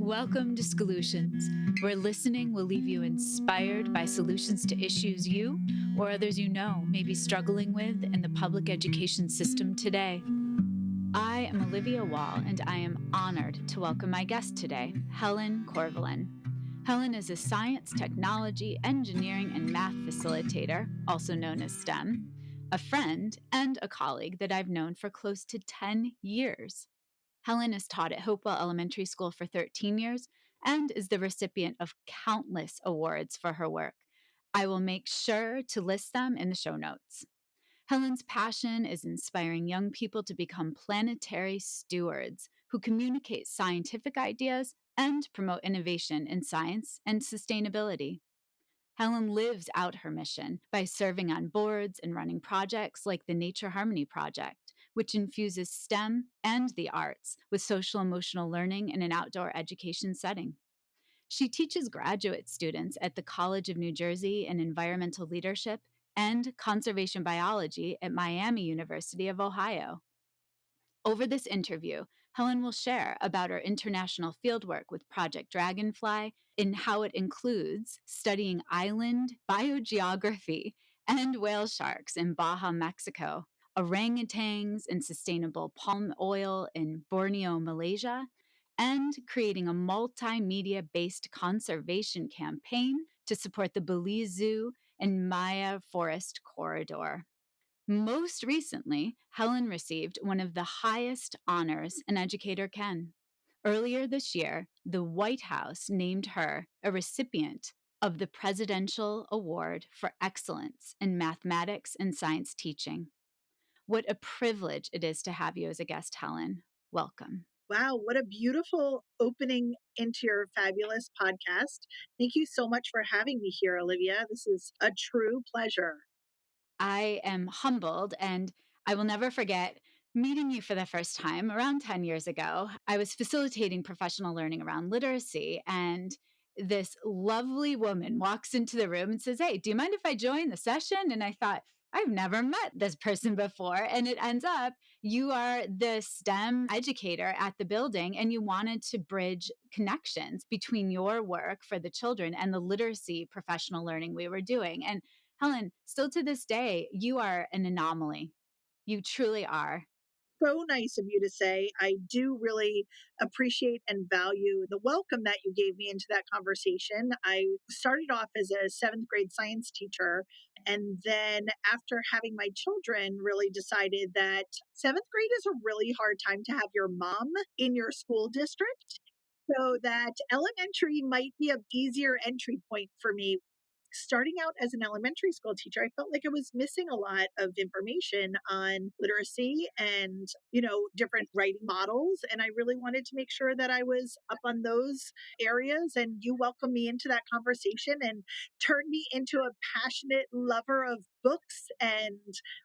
Welcome to Solutions, where listening will leave you inspired by solutions to issues you or others you know may be struggling with in the public education system today. I am Olivia Wall, and I am honored to welcome my guest today, Helen Corveleyn. Helen is a science, technology, engineering, and math facilitator, also known as STEM, a friend and a colleague that I've known for close to 10 years. Helen has taught at Hopewell Elementary School for 13 years and is the recipient of countless awards for her work. I will make sure to list them in the show notes. Helen's passion is inspiring young people to become planetary stewards who communicate scientific ideas and promote innovation in science and sustainability. Helen lives out her mission by serving on boards and running projects like the Nature Harmony Project, which infuses STEM and the arts with social emotional learning in an outdoor education setting. She teaches graduate students at the College of New Jersey in environmental leadership and conservation biology at Miami University of Ohio. Over this interview, Helen will share about her international fieldwork with Project Dragonfly and how it includes studying island biogeography and whale sharks in Baja, Mexico, orangutans and sustainable palm oil in Borneo, Malaysia, and creating a multimedia-based conservation campaign to support the Belize Zoo and Maya Forest Corridor. Most recently, Helen received one of the highest honors an educator can. Earlier this year, the White House named her a recipient of the Presidential Award for Excellence in Mathematics and Science Teaching. What a privilege it is to have you as a guest, Helen. Welcome. Wow, what a beautiful opening into your fabulous podcast. Thank you so much for having me here, Olivia. This is a true pleasure. I am humbled, and I will never forget meeting you for the first time around 10 years ago. I was facilitating professional learning around literacy, and this lovely woman walks into the room and says, "Hey, do you mind if I join the session?" And I thought, I've never met this person before. And it ends up you are the STEM educator at the building, and you wanted to bridge connections between your work for the children and the literacy professional learning we were doing. And Helen, still to this day, you are an anomaly. You truly are. So nice of you to say. I do really appreciate and value the welcome that you gave me into that conversation. I started off as a seventh grade science teacher, and then after having my children, really decided that seventh grade is a really hard time to have your mom in your school district. So that elementary might be an easier entry point for me. Starting out as an elementary school teacher, I felt like I was missing a lot of information on literacy and, different writing models. And I really wanted to make sure that I was up on those areas. And you welcomed me into that conversation and turned me into a passionate lover of books and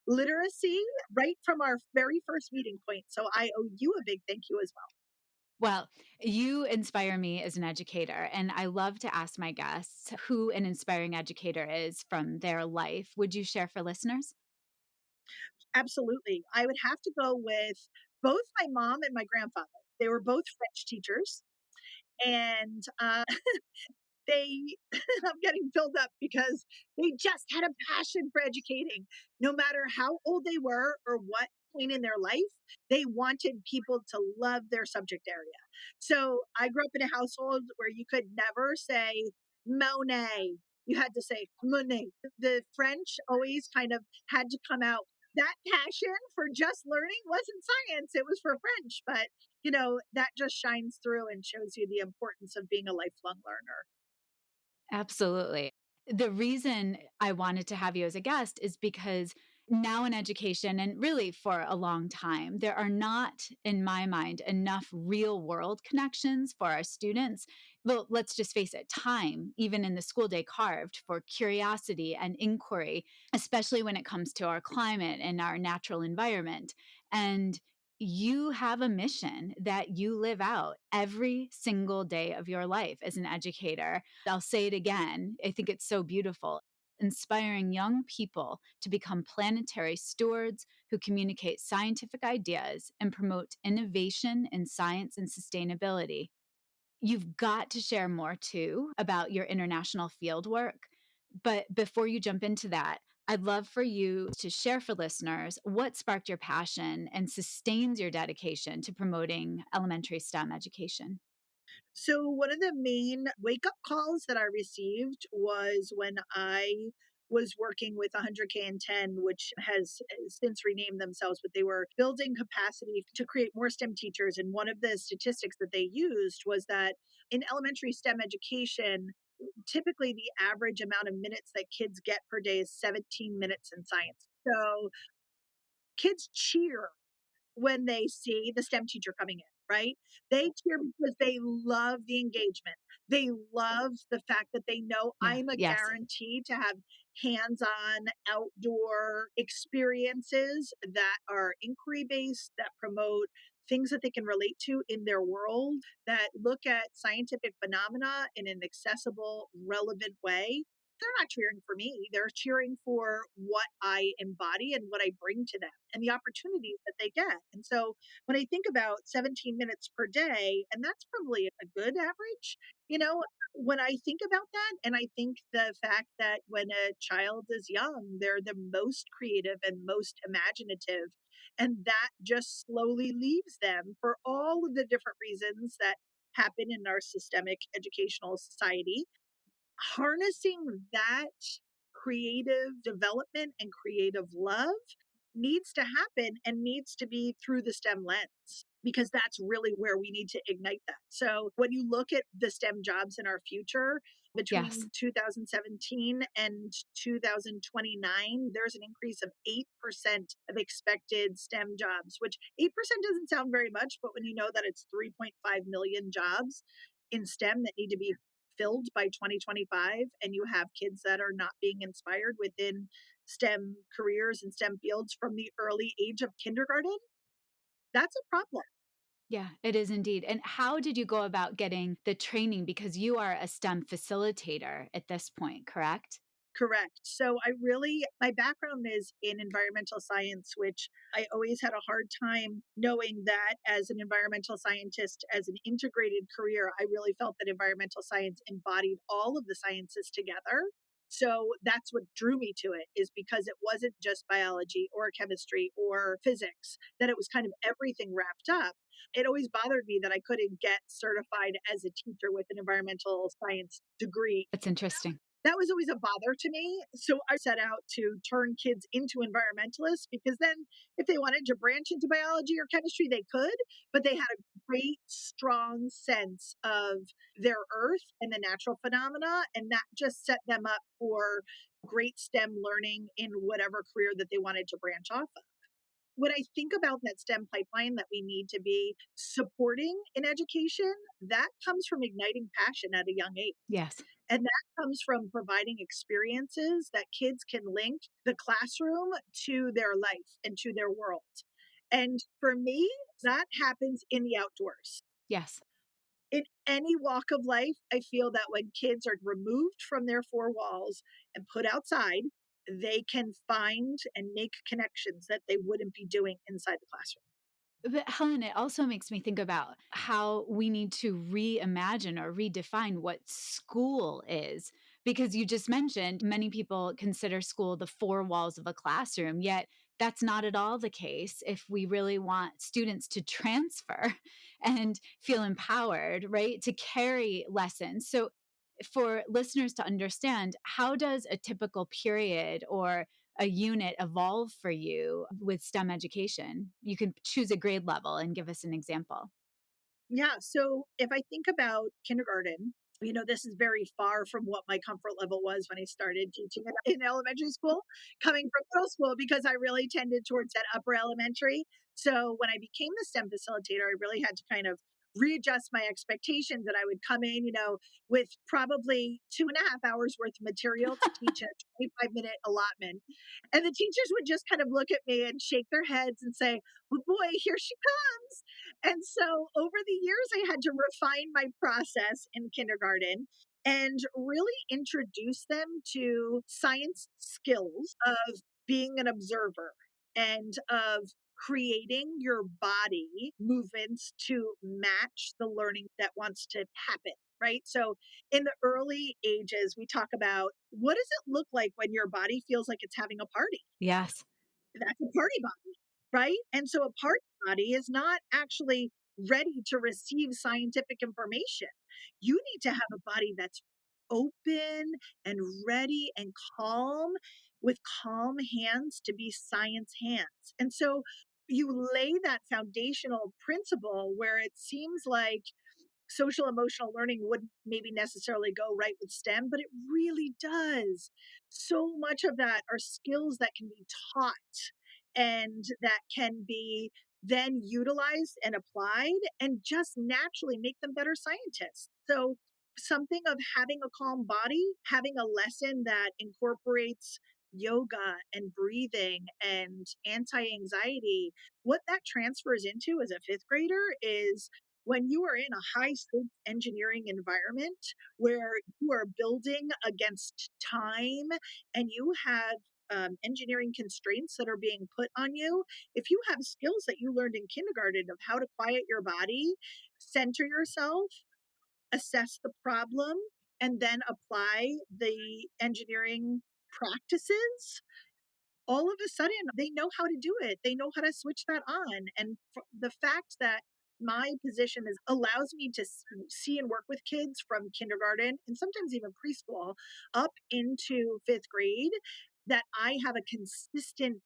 literacy right from our very first meeting point. So I owe you a big thank you as well. Well, you inspire me as an educator, and I love to ask my guests who an inspiring educator is from their life. Would you share for listeners? Absolutely. I would have to go with both my mom and my grandfather. They were both French teachers. And they, I'm getting filled up because they just had a passion for educating. No matter how old they were or what point in their life, they wanted people to love their subject area. So I grew up in a household where you could never say Monet. You had to say Monet. The French always kind of had to come out. That passion for just learning wasn't science, it was for French. But, that just shines through and shows you the importance of being a lifelong learner. Absolutely. The reason I wanted to have you as a guest is because now in education, and really for a long time, there are not, in my mind, enough real world connections for our students. Well, let's just face it, time, even in the school day, carved for curiosity and inquiry, especially when it comes to our climate and our natural environment. And you have a mission that you live out every single day of your life as an educator. I'll say it again. I think it's so beautiful. Inspiring young people to become planetary stewards who communicate scientific ideas and promote innovation in science and sustainability. You've got to share more too about your international field work. But before you jump into that, I'd love for you to share for listeners what sparked your passion and sustains your dedication to promoting elementary STEM education. So, one of the main wake up calls that I received was when I was working with 100K and 10, which has since renamed themselves, but they were building capacity to create more STEM teachers. And one of the statistics that they used was that in elementary STEM education, typically the average amount of minutes that kids get per day is 17 minutes in science. So, kids cheer when they see the STEM teacher coming in, right? They cheer because they love the engagement. They love the fact that they know Yeah. I'm a Yes. guarantee to have hands on outdoor experiences that are inquiry based, that promote things that they can relate to in their world, that look at scientific phenomena in an accessible, relevant way. They're not cheering for me. They're cheering for what I embody and what I bring to them and the opportunities that they get. And so when I think about 17 minutes per day, and that's probably a good average, you know, when I think about that, and I think the fact that when a child is young, they're the most creative and most imaginative, and that just slowly leaves them for all of the different reasons that happen in our systemic educational society, harnessing that creative development and creative love needs to happen and needs to be through the STEM lens because that's really where we need to ignite that. So when you look at the STEM jobs in our future Yes. between 2017 and 2029, there's an increase of 8% of expected STEM jobs, which 8% doesn't sound very much, but when you know that it's 3.5 million jobs in STEM that need to be filled by 2025 and you have kids that are not being inspired within STEM careers and STEM fields from the early age of kindergarten, that's a problem. Yeah, it is indeed. And how did you go about getting the training? Because you are a STEM facilitator at this point, correct? Correct. So my background is in environmental science, which I always had a hard time knowing that as an environmental scientist, as an integrated career, I really felt that environmental science embodied all of the sciences together. So that's what drew me to it, is because it wasn't just biology or chemistry or physics, that it was kind of everything wrapped up. It always bothered me that I couldn't get certified as a teacher with an environmental science degree. That's interesting. That was always a bother to me. So I set out to turn kids into environmentalists because then if they wanted to branch into biology or chemistry, they could, but they had a great, strong sense of their earth and the natural phenomena. And that just set them up for great STEM learning in whatever career that they wanted to branch off of. When I think about that STEM pipeline that we need to be supporting in education, that comes from igniting passion at a young age. Yes. And that comes from providing experiences that kids can link the classroom to their life and to their world. And for me, that happens in the outdoors. Yes. In any walk of life, I feel that when kids are removed from their four walls and put outside, they can find and make connections that they wouldn't be doing inside the classroom. But Helen, it also makes me think about how we need to reimagine or redefine what school is. Because you just mentioned many people consider school the four walls of a classroom, yet that's not at all the case if we really want students to transfer and feel empowered, right? To carry lessons. So, for listeners to understand, how does a typical period or a unit evolve for you with STEM education? You can choose a grade level and give us an example. Yeah. So if I think about kindergarten, this is very far from what my comfort level was when I started teaching in elementary school, coming from middle school, because I really tended towards that upper elementary. So when I became the STEM facilitator, I really had to kind of readjust my expectations that I would come in, with probably 2.5 hours worth of material to teach a 25-minute allotment. And the teachers would just kind of look at me and shake their heads and say, "Oh boy, here she comes." And so over the years, I had to refine my process in kindergarten and really introduce them to science skills of being an observer and of creating your body movements to match the learning that wants to happen. Right. So in the early ages, we talk about what does it look like when your body feels like it's having a party? Yes. That's a party body, right? And so a party body is not actually ready to receive scientific information. You need to have a body that's open and ready and calm with calm hands to be science hands. And so you lay that foundational principle where it seems like social emotional learning wouldn't maybe necessarily go right with STEM, but it really does. So much of that are skills that can be taught and that can be then utilized and applied and just naturally make them better scientists. So, something of having a calm body, having a lesson that incorporates yoga and breathing and anti anxiety, what that transfers into as a fifth grader is when you are in a high stakes engineering environment where you are building against time and you have engineering constraints that are being put on you, if you have skills that you learned in kindergarten of how to quiet your body, center yourself, assess the problem, and then apply the engineering practices, all of a sudden they know how to do it. They know how to switch that on. And the fact that my position is allows me to see and work with kids from kindergarten and sometimes even preschool up into fifth grade, that I have a consistent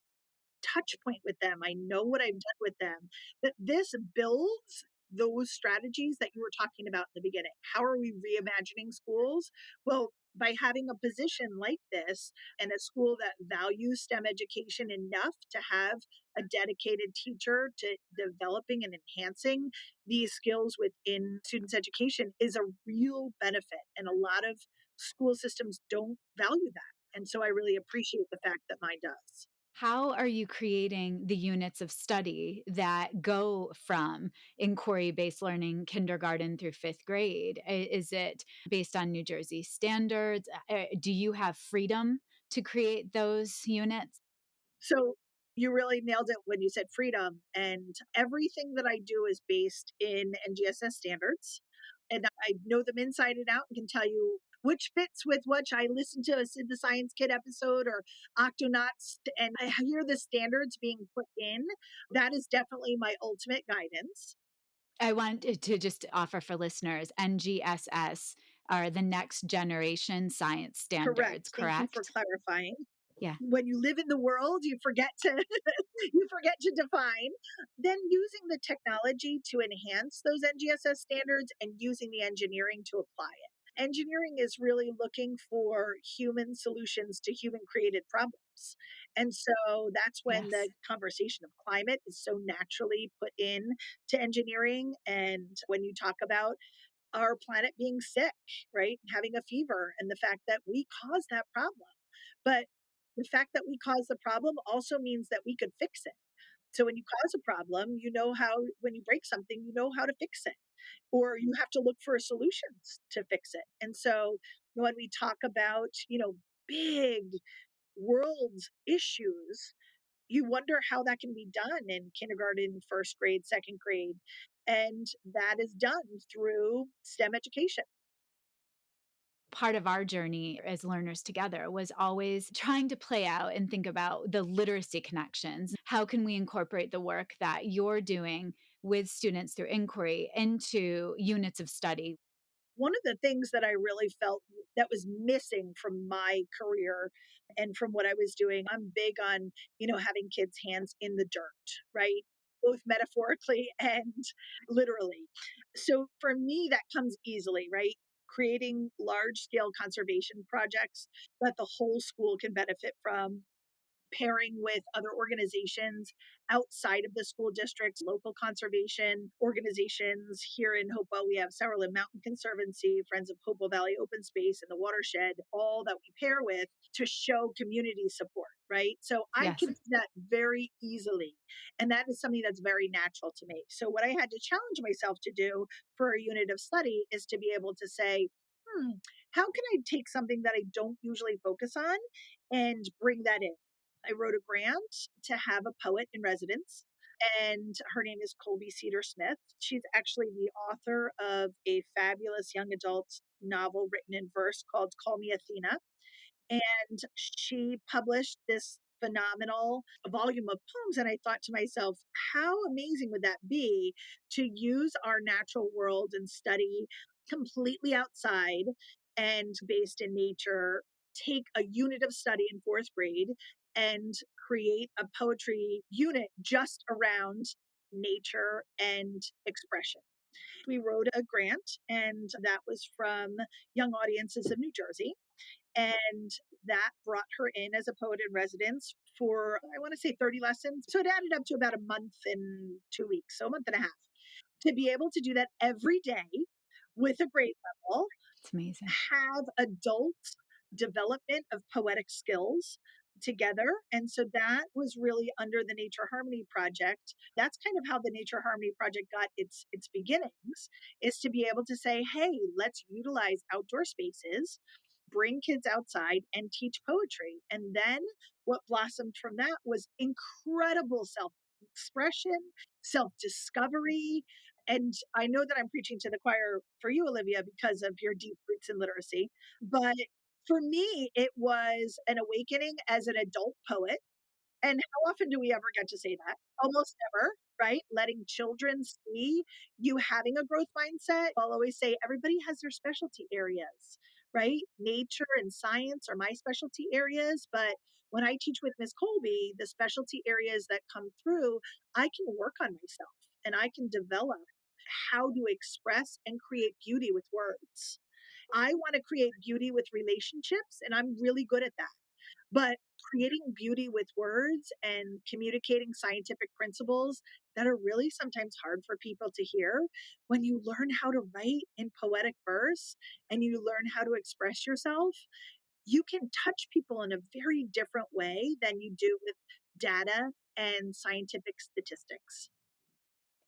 touch point with them. I know what I've done with them. That this builds those strategies that you were talking about in the beginning. How are we reimagining schools? Well, by having a position like this and a school that values STEM education enough to have a dedicated teacher to developing and enhancing these skills within students' education is a real benefit. And a lot of school systems don't value that. And so I really appreciate the fact that mine does. How are you creating the units of study that go from inquiry based learning, kindergarten through fifth grade? Is it based on New Jersey standards? Do you have freedom to create those units? So you really nailed it when you said freedom. And everything that I do is based in NGSS standards. And I know them inside and out and can tell you which fits with which. I listened to a Sid the Science Kid episode or Octonauts, and I hear the standards being put in. That is definitely my ultimate guidance. I want to just offer for listeners NGSS are the next generation science standards, Correct. Thank you for correct? clarifying. Yeah. When you live in the world, you forget to you forget to define. Then using the technology to enhance those NGSS standards and using the engineering to apply it. Engineering is really looking for human solutions to human created problems. And so that's when Yes. the conversation of climate is so naturally put in to engineering. And when you talk about our planet being sick, right? Having a fever, and the fact that we cause that problem. But the fact that we cause the problem also means that we could fix it. So when you cause a problem, you know how, when you break something, you know how to fix it, or you have to look for solutions to fix it. And so when we talk about, big world issues, you wonder how that can be done in kindergarten, first grade, second grade. And that is done through STEM education. Part of our journey as learners together was always trying to play out and think about the literacy connections. How can we incorporate the work that you're doing with students through inquiry into units of study? One of the things that I really felt that was missing from my career and from what I was doing, I'm big on, having kids' hands in the dirt, right? Both metaphorically and literally. So for me, that comes easily, right? Creating large scale conservation projects that the whole school can benefit from, pairing with other organizations outside of the school districts, local conservation organizations. Here in Hopewell, we have Sourland Mountain Conservancy, Friends of Hopewell Valley Open Space, and the Watershed, all that we pair with to show community support, right? So I Yes. can do that very easily. And that is something that's very natural to me. So what I had to challenge myself to do for a unit of study is to be able to say, how can I take something that I don't usually focus on and bring that in? I wrote a grant to have a poet in residence. and her name is Colby Cedar Smith. She's actually the author of a fabulous young adult novel written in verse called Call Me Athena. And she published this phenomenal volume of poems. And I thought to myself, how amazing would that be to use our natural world and study completely outside and based in nature, take a unit of study in fourth grade and create a poetry unit just around nature and expression. We wrote a grant, and that was from Young Audiences of New Jersey. And that brought her in as a poet in residence for, I want to say, 30 lessons. So it added up to about a month and 2 weeks, so a month and a half. To be able to do that every day with a grade level, It's amazing. have adult development of poetic skills together. And so that was really under the Nature Harmony Project. That's kind of how the Nature Harmony Project got its beginnings, is to be able to say, hey, let's utilize outdoor spaces, bring kids outside and teach poetry. And then what blossomed from that was incredible self expression, self discovery. And I know that I'm preaching to the choir for you, Olivia, because of your deep roots in literacy. But for me, it was an awakening as an adult poet. And how often do we ever get to say that? Almost never, right? Letting children see you having a growth mindset. I'll always say everybody has their specialty areas, right? Nature and science are my specialty areas. But when I teach with Miss Colby, the specialty areas that come through, I can work on myself and I can develop how to express and create beauty with words. I want to create beauty with relationships, and I'm really good at that. But creating beauty with words and communicating scientific principles that are really sometimes hard for people to hear, when you learn how to write in poetic verse and you learn how to express yourself, you can touch people in a very different way than you do with data and scientific statistics.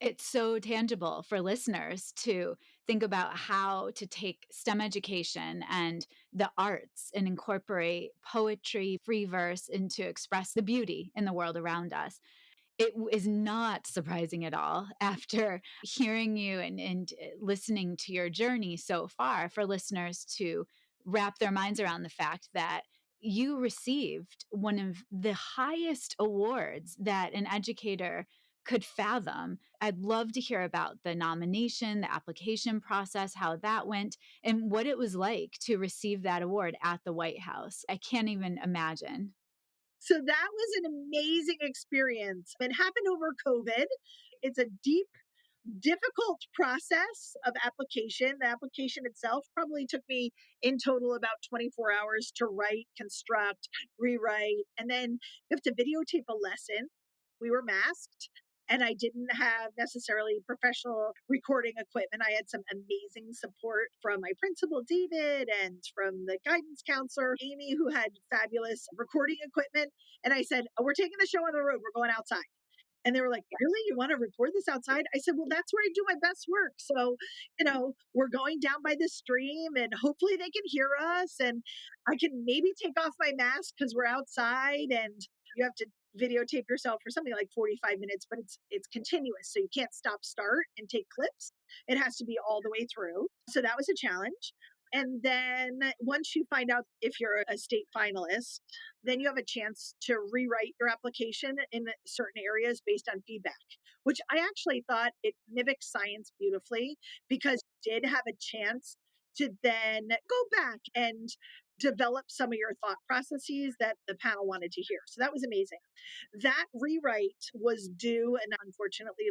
It's so tangible for listeners to think about how to take STEM education and the arts and incorporate poetry, free verse, and to express the beauty in the world around us. Is not surprising at all after hearing you and listening to your journey so far for listeners to wrap their minds around the fact that you received one of the highest awards that an educator could fathom. I'd love to hear about the nomination, the application process, how that went, and what it was like to receive that award at the White House. I can't even imagine. So that was an amazing experience. It happened over COVID. It's a deep, difficult process of application. The application itself probably took me in total about 24 hours to write, construct, rewrite, and then you have to videotape a lesson. We were masked. And I didn't have necessarily professional recording equipment. I had some amazing support from my principal, David, and from the guidance counselor, Amy, who had fabulous recording equipment. And I said, oh, we're taking the show on the road. We're going outside. And they were like, really? You want to record this outside? I said, well, that's where I do my best work. So, we're going down by the stream and hopefully they can hear us. And I can maybe take off my mask because we're outside and you have to videotape yourself for something like 45 minutes, but it's continuous. So you can't stop, start, and take clips. It has to be all the way through. So that was a challenge. And then once you find out if you're a state finalist, then you have a chance to rewrite your application in certain areas based on feedback, which I actually thought it mimics science beautifully because you did have a chance to then go back and develop some of your thought processes that the panel wanted to hear. So that was amazing. That rewrite was due, and unfortunately,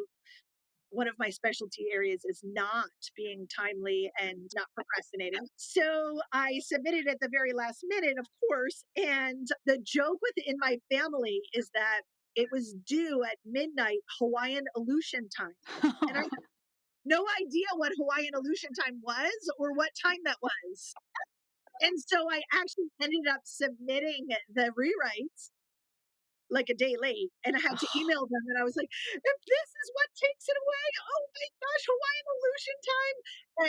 one of my specialty areas is not being timely and not procrastinating. So I submitted at the very last minute, of course. And the joke within my family is that it was due at midnight Hawaiian Aleutian time. And I had no idea what Hawaiian Aleutian time was or what time that was. And so I actually ended up submitting the rewrites like a day late and I had to email them and I was like, if this is what takes it away, oh my gosh, Hawaiian Aleutian time.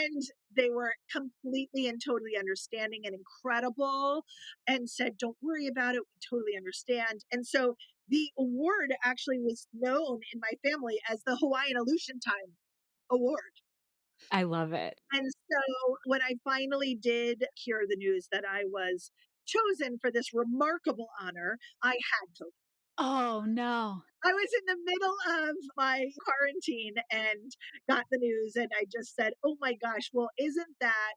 And they were completely and totally understanding and incredible and said, don't worry about it. We totally understand. And so The award actually was known in my family as the Hawaiian Aleutian Time Award. I love it. And so when I finally did hear the news that I was chosen for this remarkable honor, I had COVID. Oh, no. I was in the middle of my quarantine and got the news, and I just said, "Oh my gosh, well, isn't that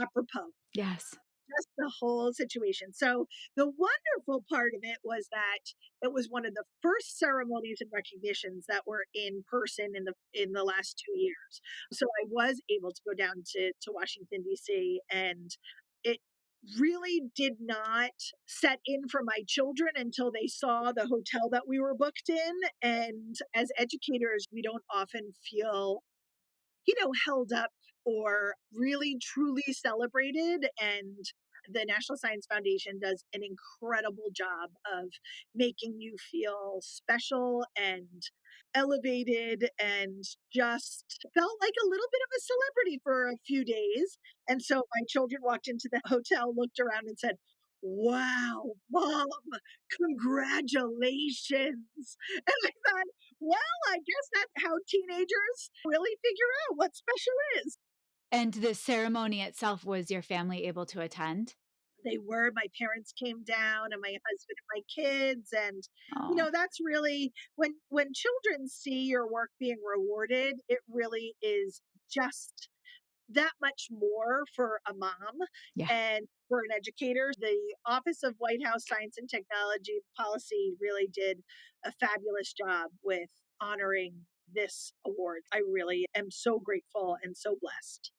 apropos?" Yes. Just the whole situation. So the wonderful part of it was that it was one of the first ceremonies and recognitions that were in person in the last 2 years. So I was able to go down to Washington D.C. and it really did not set in for my children until they saw the hotel that we were booked in. And as educators, we don't often feel held up or really truly celebrated. And the National Science Foundation does an incredible job of making you feel special and elevated and just felt like a little bit of a celebrity for a few days. And so my children walked into the hotel, looked around, and said, "Wow, mom, congratulations." And I thought, well, I guess that's how teenagers really figure out what special is. And the ceremony itself, was your family able to attend? They were, my parents came down and my husband and my kids. And, Oh, that's really when children see your work being rewarded, it really is just that much more for a mom yeah. and for an educator. The Office of White House Science and Technology Policy really did a fabulous job with honoring this award. I really am so grateful and so blessed.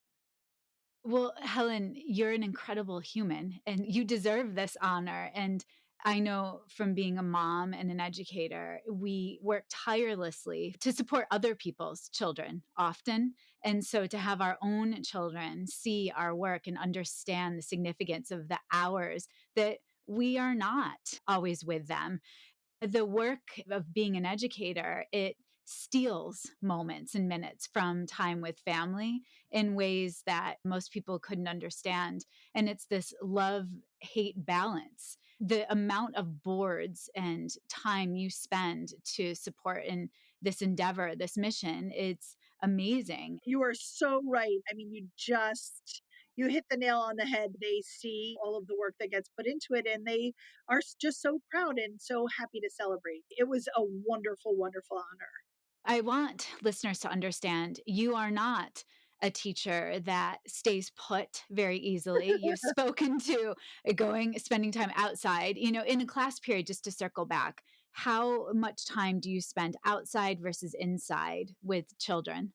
Well, Helen, you're an incredible human and you deserve this honor. And I know from being a mom and an educator, we work tirelessly to support other people's children often. And so to have our own children see our work and understand the significance of the hours that we are not always with them, the work of being an educator, it steals moments and minutes from time with family in ways that most people couldn't understand. And it's this love hate balance. The amount of boards and time you spend to support in this endeavor, this mission, it's amazing. You are so right. I mean, you hit the nail on the head. They see all of the work that gets put into it and they are just so proud and so happy to celebrate. It was a wonderful, wonderful honor. I want listeners to understand you are not a teacher that stays put very easily. You've spoken to spending time outside, in a class period, just to circle back. How much time do you spend outside versus inside with children?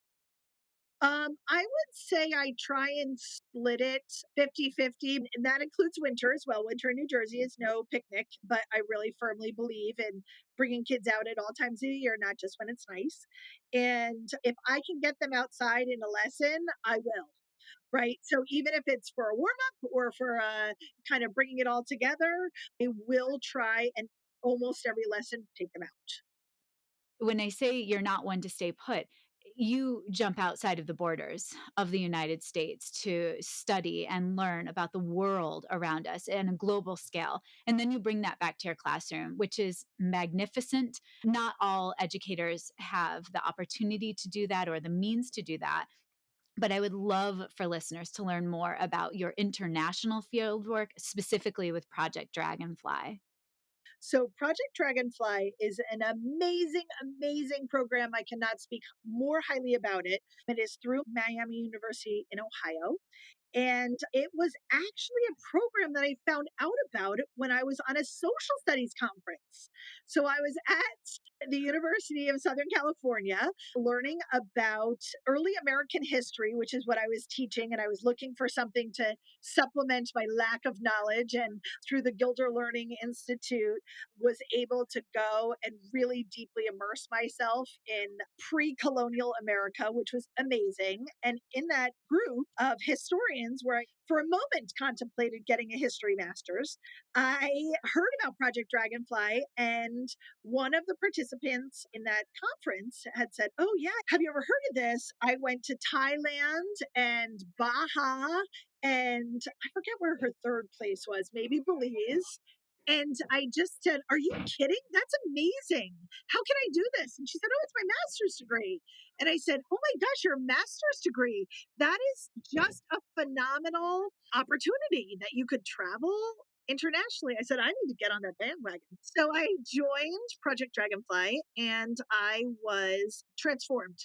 I would say I try and split it 50-50, and that includes winter as well. Winter in New Jersey is no picnic, but I really firmly believe in bringing kids out at all times of the year, not just when it's nice. And if I can get them outside in a lesson, I will. Right. So even if it's for a warm up or for kind of bringing it all together, I will try and almost every lesson take them out. When I say you're not one to stay put, you jump outside of the borders of the United States to study and learn about the world around us in a global scale. And then you bring that back to your classroom, which is magnificent. Not all educators have the opportunity to do that or the means to do that. But I would love for listeners to learn more about your international field work, specifically with Project Dragonfly. So Project Dragonfly is an amazing, amazing program. I cannot speak more highly about it. It is through Miami University in Ohio. And it was actually a program that I found out about when I was on a social studies conference. So I was at the University of Southern California learning about early American history, which is what I was teaching. And I was looking for something to supplement my lack of knowledge. And through the Gilder Learning Institute, was able to go and really deeply immerse myself in pre-colonial America, which was amazing. And in that group of historians where I for a moment contemplated getting a history master's, I heard about Project Dragonfly, and one of the participants in that conference had said, "Oh yeah, have you ever heard of this?" I went to Thailand and Baja, and I forget where her third place was, maybe Belize. And I just said, "Are you kidding? That's amazing. How can I do this?" And she said, "Oh, it's my master's degree." And I said, "Oh my gosh, your master's degree. That is just a phenomenal opportunity that you could travel internationally." I said, "I need to get on that bandwagon." So I joined Project Dragonfly and I was transformed,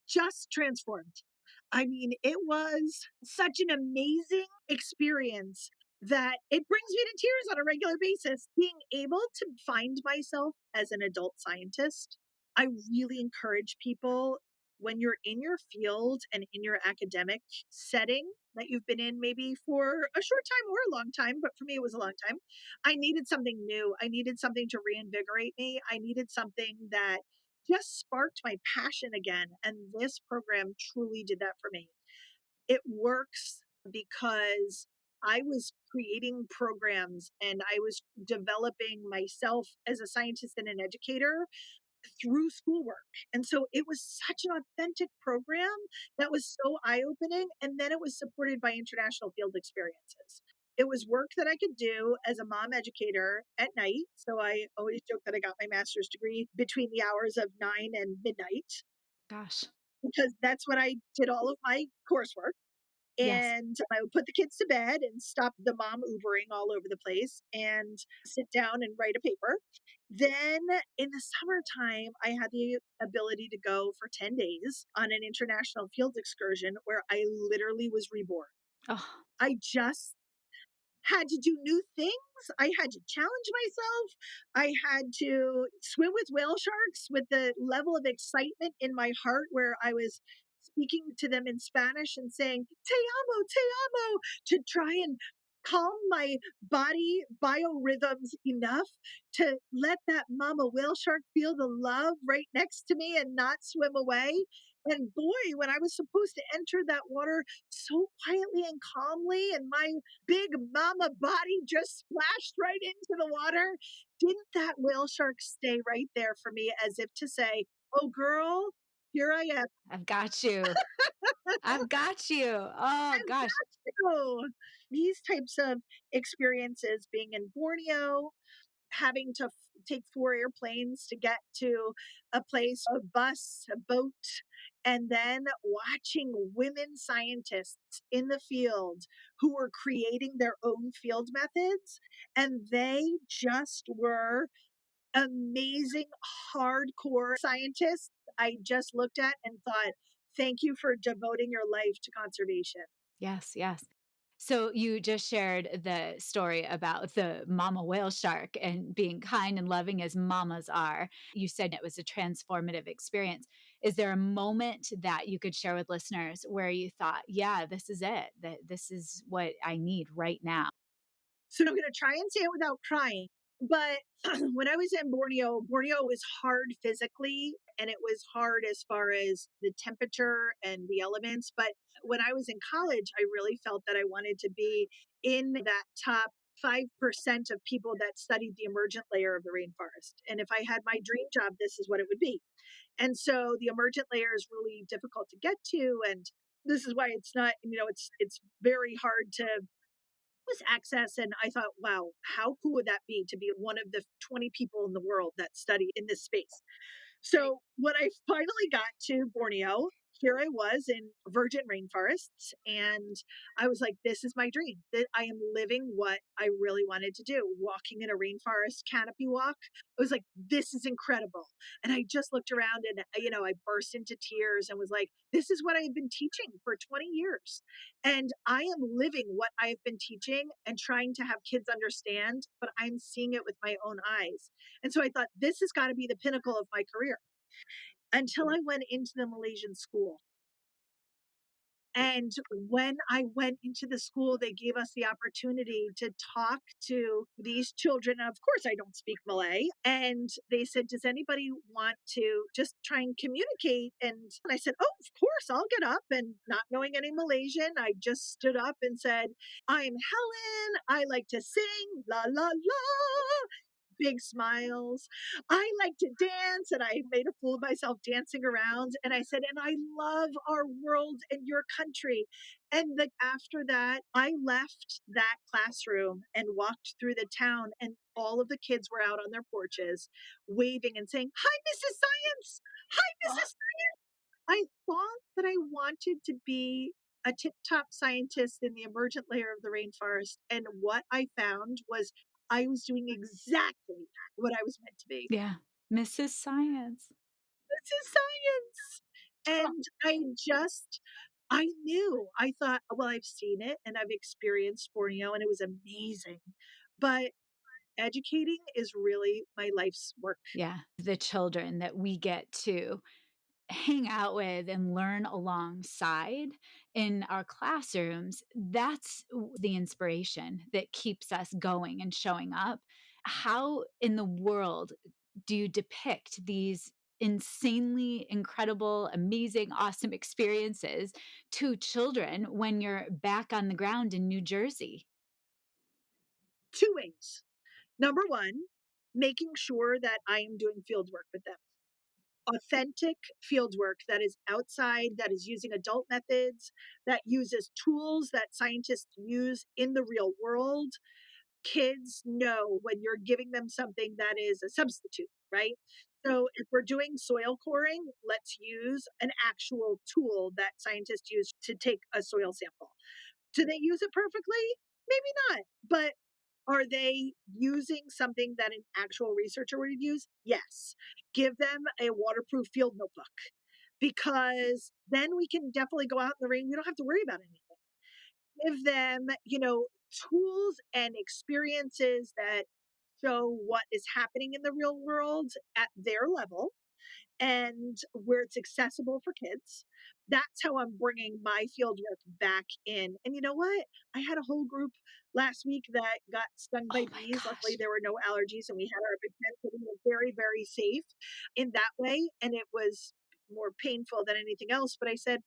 just transformed. I mean, it was such an amazing experience that it brings me to tears on a regular basis. Being able to find myself as an adult scientist, I really encourage people when you're in your field and in your academic setting that you've been in maybe for a short time or a long time, but for me, it was a long time. I needed something new. I needed something to reinvigorate me. I needed something that just sparked my passion again. And this program truly did that for me. It works because I was creating programs and I was developing myself as a scientist and an educator through schoolwork. And so it was such an authentic program that was so eye opening. And then it was supported by international field experiences. It was work that I could do as a mom educator at night. So I always joke that I got my master's degree between the hours of 9 and midnight Gosh. because that's when I did all of my coursework. Yes. And I would put the kids to bed and stop the mom Ubering all over the place and sit down and write a paper. Then in the summertime, I had the ability to go for 10 days on an international field excursion where I literally was reborn. Oh, I just had to do new things. I had to challenge myself. I had to swim with whale sharks with the level of excitement in my heart where I was speaking to them in Spanish and saying, te amo, to try and calm my body biorhythms enough to let that mama whale shark feel the love right next to me and not swim away. And boy, when I was supposed to enter that water so quietly and calmly, and my big mama body just splashed right into the water. Didn't that whale shark stay right there for me as if to say, "Oh, girl, here I am." I've got you. I've got you. Oh I've gosh. got you. These types of experiences, being in Borneo, having to take 4 airplanes to get to a place, a bus, a boat, and then watching women scientists in the field who were creating their own field methods. And they just were amazing, hardcore scientists I just looked at and thought, thank you for devoting your life to conservation. Yes, yes. So you just shared the story about the mama whale shark and being kind and loving as mamas are. You said it was a transformative experience. Is there a moment that you could share with listeners where you thought, yeah, this is it, that this is what I need right now? So I'm going to try and say it without crying. But when I was in Borneo, Borneo was hard physically and it was hard as far as the temperature and the elements. But when I was in college, I really felt that I wanted to be in that top 5% of people that studied the emergent layer of the rainforest. And if I had my dream job, this is what it would be. And so the emergent layer is really difficult to get to. And this is why it's not, it's very hard to was access. And I thought, wow, how cool would that be to be one of the 20 people in the world that study in this space? So when I finally got to Borneo, here I was in virgin rainforests, and I was like, this is my dream. That I am living what I really wanted to do, walking in a rainforest canopy walk. I was like, this is incredible. And I just looked around and, I burst into tears and was like, this is what I've been teaching for 20 years. And I am living what I've been teaching and trying to have kids understand, but I'm seeing it with my own eyes. And so I thought, this has got to be the pinnacle of my career until I went into the Malaysian school. And when I went into the school, they gave us the opportunity to talk to these children. And of course, I don't speak Malay. And they said, does anybody want to just try and communicate? And I said, oh, of course, I'll get up. And not knowing any Malaysian, I just stood up and said, I'm Helen. I like to sing, la, la, la. big smiles. I like to dance, and I made a fool of myself dancing around. And I said, and I love our world and your country. And after that, I left that classroom and walked through the town, and all of the kids were out on their porches waving and saying, "Hi, Mrs. Science! Hi, Mrs. I thought that I wanted to be a tip top scientist in the emergent layer of the rainforest. And what I found was I was doing exactly what I was meant to be. Yeah. Mrs. Science. This is science. And I knew, I thought, well, I've seen it and I've experienced Borneo and it was amazing. But educating is really my life's work. Yeah. The children that we get to hang out with and learn alongside in our classrooms, that's the inspiration that keeps us going and showing up. How in the world do you depict these insanely incredible, amazing, awesome experiences to children when you're back on the ground in New Jersey? Two ways. Number one, making sure that I am doing field work with them. Authentic field work that is outside, that is using adult methods, that uses tools that scientists use in the real world. Kids know when you're giving them something that is a substitute, right? So if we're doing soil coring, let's use an actual tool that scientists use to take a soil sample. Do they use it perfectly? Maybe not. But are they using something that an actual researcher would use? Yes. Give them a waterproof field notebook because then we can definitely go out in the rain. We don't have to worry about anything. Give them, tools and experiences that show what is happening in the real world at their level and where it's accessible for kids. That's how I'm bringing my field work back in. And you know what? I had a whole group last week that got stung by Oh my bees. Luckily, gosh. there were no allergies and we had our big tent, so we were very, very safe in that way. And it was more painful than anything else. But I said,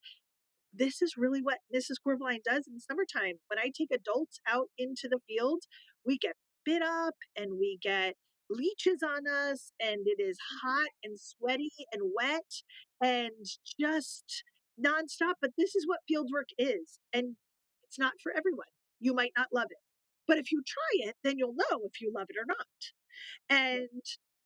this is really what Mrs. Corveleyn does in the summertime. When I take adults out into the field, we get bit up and we get leeches on us, and it is hot and sweaty and wet and just nonstop. But this is what field work is. And it's not for everyone. You might not love it. But if you try it, then you'll know if you love it or not. And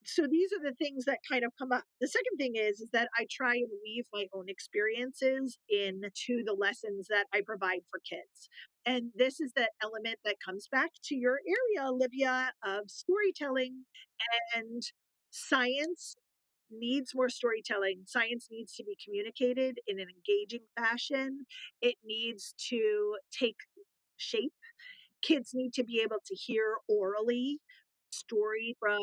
so these are the things that kind of come up. The second thing is that I try and weave my own experiences into the lessons that I provide for kids. And this is the element that comes back to your area, Olivia, of storytelling. And science needs more storytelling. Science needs to be communicated in an engaging fashion. It needs to take shape. Kids need to be able to hear orally story from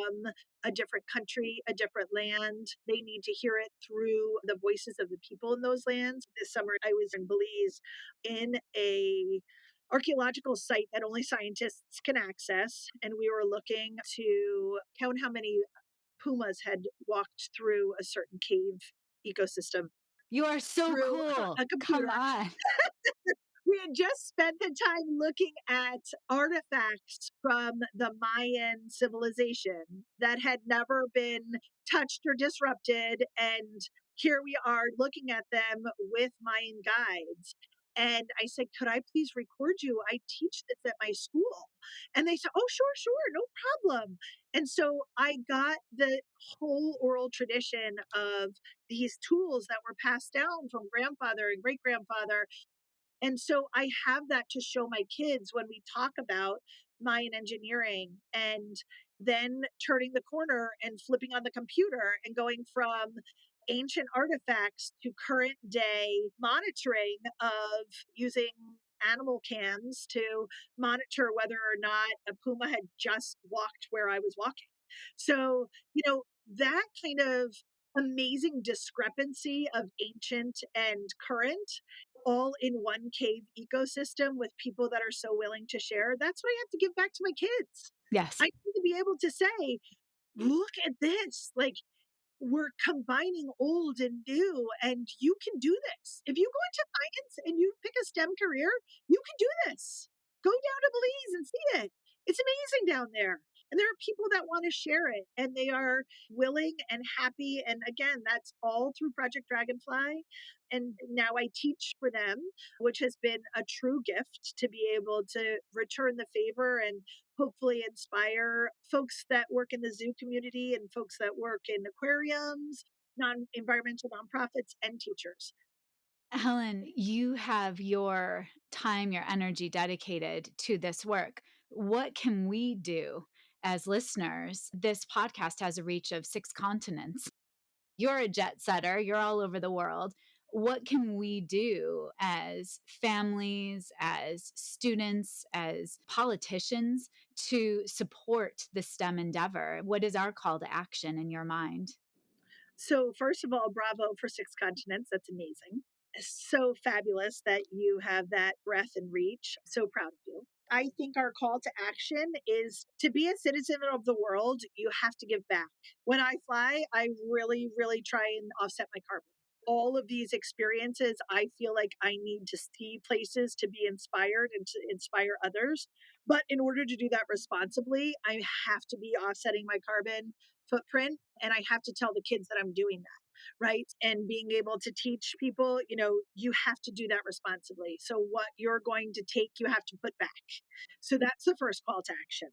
a different country, a different land. They need to hear it through the voices of the people in those lands. This summer I was in Belize in a archaeological site that only scientists can access, and we were looking to count how many pumas had walked through a certain cave ecosystem You are so through cool. a computer. Come on. We had just spent the time looking at artifacts from the Mayan civilization that had never been touched or disrupted. And here we are looking at them with Mayan guides. And I said, could I please record you? I teach this at my school. And they said, oh, sure, sure, no problem. And so I got the whole oral tradition of these tools that were passed down from grandfather and great grandfather, and so I have that to show my kids when we talk about Mayan engineering, and then turning the corner and flipping on the computer and going from ancient artifacts to current day monitoring of using animal cams to monitor whether or not a puma had just walked where I was walking. So, that kind of amazing discrepancy of ancient and current all in one cave ecosystem with people that are so willing to share. That's what I have to give back to my kids. Yes. I need to be able to say, look at this. Like, we're combining old and new, and you can do this. If you go into science and you pick a STEM career, you can do this. Go down to Belize and see it. It's amazing down there. And there are people that want to share it and they are willing and happy. And again, that's all through Project Dragonfly. And now I teach for them, which has been a true gift to be able to return the favor and hopefully inspire folks that work in the zoo community and folks that work in aquariums, non-environmental nonprofits, and teachers. Helen, you have your time, your energy dedicated to this work. What can we do as listeners? This podcast has a reach of 6 continents. You're a jet setter, you're all over the world. What can we do as families, as students, as politicians to support the STEM endeavor? What is our call to action in your mind? So, first of all, bravo for 6 continents. That's amazing. So fabulous that you have that breadth and reach. So proud of you. I think our call to action is to be a citizen of the world, you have to give back. When I fly, I really, really try and offset my carbon. All of these experiences, I feel like I need to see places to be inspired and to inspire others. But in order to do that responsibly, I have to be offsetting my carbon footprint and I have to tell the kids that I'm doing that. Right. And being able to teach people, you have to do that responsibly. So, what you're going to take, you have to put back. So, that's the first call to action.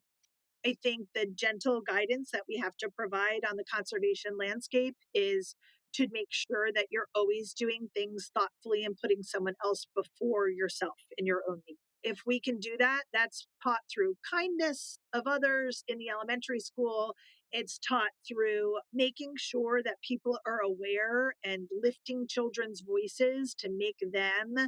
I think the gentle guidance that we have to provide on the conservation landscape is to make sure that you're always doing things thoughtfully and putting someone else before yourself in your own needs. If we can do that, that's taught through kindness of others in the elementary school. It's taught through making sure that people are aware and lifting children's voices to make them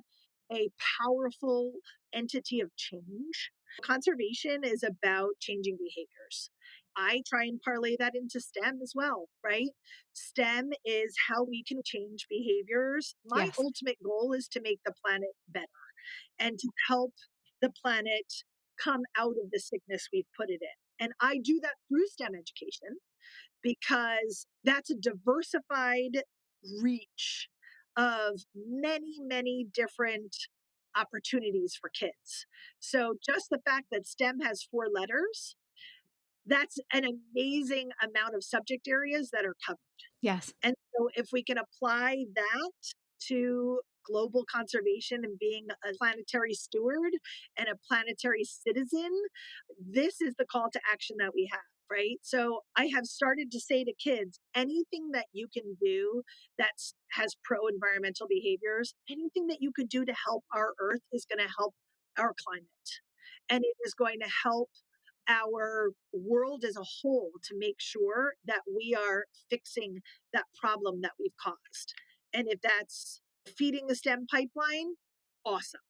a powerful entity of change. Conservation is about changing behaviors. I try and parlay that into STEM as well, right? STEM is how we can change behaviors. My Yes. ultimate goal is to make the planet better and to help the planet come out of the sickness we've put it in. And I do that through STEM education because that's a diversified reach of many, many different opportunities for kids. So just the fact that STEM has 4 letters, that's an amazing amount of subject areas that are covered. Yes. And so if we can apply that to global conservation and being a planetary steward and a planetary citizen, this is the call to action that we have. Right. So I have started to say to kids, anything that you can do that has pro environmental behaviors, anything that you could do to help our earth is going to help our climate. And it is going to help our world as a whole to make sure that we are fixing that problem that we've caused. And if that's feeding the STEM pipeline, awesome.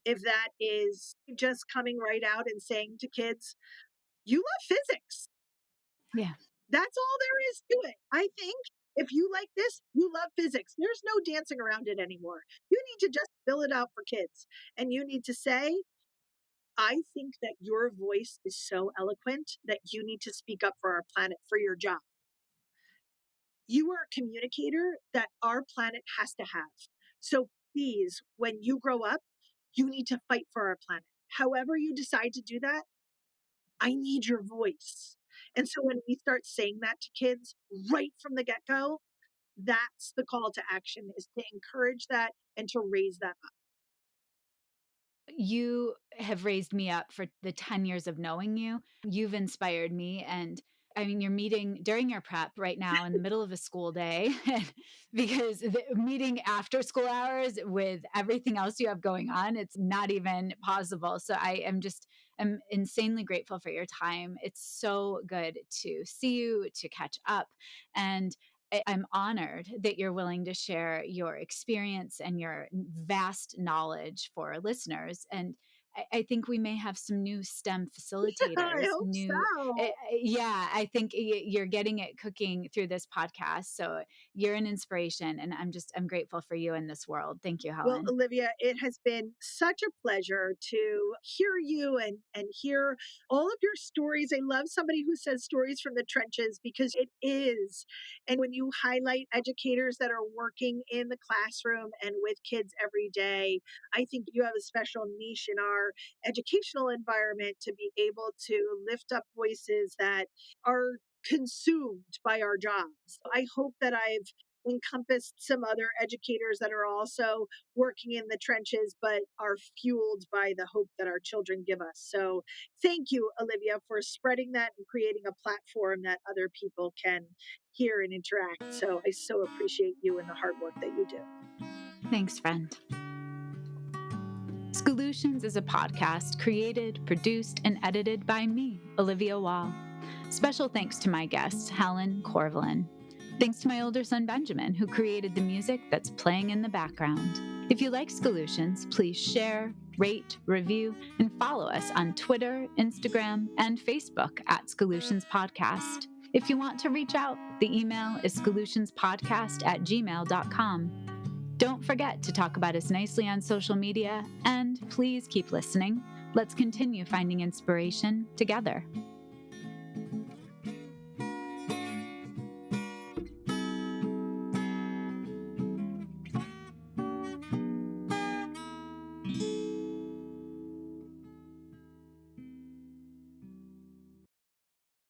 If that is just coming right out and saying to kids, you love physics, Yeah. that's all there is to it. I think if you like this, you love physics. There's no dancing around it anymore. You need to just fill it out for kids. And you need to say, I think that your voice is so eloquent that you need to speak up for our planet for your job. You are a communicator that our planet has to have. So please, when you grow up, you need to fight for our planet. However, you decide to do that, I need your voice. And so when we start saying that to kids right from the get go, that's the call to action is to encourage that and to raise that up. You have raised me up for the 10 years of knowing you. You've inspired me. And I mean, you're meeting during your prep right now in the middle of a school day because the meeting after school hours with everything else you have going on, it's not even possible. So I'm insanely grateful for your time. It's so good to see you, to catch up. And I'm honored that you're willing to share your experience and your vast knowledge for listeners. And I think we may have some new STEM I facilitators. hope so. Yeah, I think you're getting it cooking through this podcast. So you're an inspiration, and I'm grateful for you in this world. Thank you, Well, Helen. Olivia, it has been such a pleasure to hear you and hear all of your stories. I love somebody who says stories from the trenches because it is. And when you highlight educators that are working in the classroom and with kids every day, I think you have a special niche in our our educational environment to be able to lift up voices that are consumed by our jobs. I hope that I've encompassed some other educators that are also working in the trenches, but are fueled by the hope that our children give us. So thank you, Olivia, for spreading that and creating a platform that other people can hear and interact. So I so appreciate you and the hard work that you do. Thanks, friend. Solutions is a podcast created, produced, and edited by me, Olivia Wall. Special thanks to my guest, Helen Corveleyn. Thanks to my older son, Benjamin, who created the music that's playing in the background. If you like Solutions, please share, rate, review, and follow us on Twitter, Instagram, and Facebook at Solutions Podcast. If you want to reach out, the email is solutionspodcast@gmail.com. Don't forget to talk about us nicely on social media, and please keep listening. Let's continue finding inspiration together.